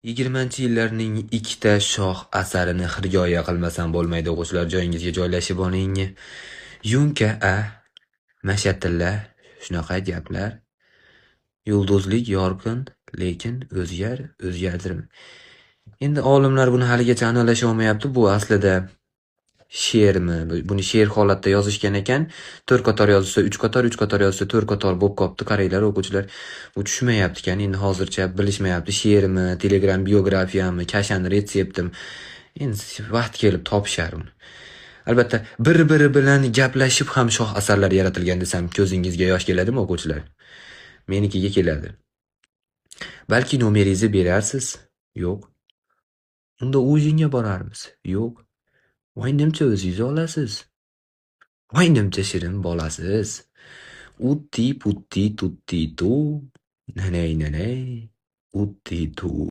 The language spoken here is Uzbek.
20-yillarning ikkita shoh asarini hirgoya qilmasam bo'lmaydi o'quvchilar, joyingizga joylashib oling. Yunka mashatilla, shunaqa gaplar. Yulduzlik yorqin, lekin o'zgardirma. Endi olimlar buni haligacha aniqlasha olmayapti. Bu aslida she'rmi? Buni she'r holatda yozishgan ekan. 4 qator yozilsa 3 qator, 3 qator yozilsa 4 qator bo'lib qopti. Qaranglar o'quvchilar, bu tushmayapti ekan. Endi hozircha bilishmayapti. She'rmi, Telegram biografiyami, kashan retseptim. Endi vaqt kelib topishar uni. Albatta, bir-biri bilan gaplashib ham shoh asarlar yaratilgan desam, ko'zingizga yosh keladimi o'quvchilar? Menikiga keladi. Balki nomeringizni berarsiz? Yo'q. Unda o'yinga borarmiz? Yo'q. Voy nimcha o'zingiz olasiz? Voy nimcha shirin bolasiz. Utti putti tutti tu. Nanay nanay. Utti tu.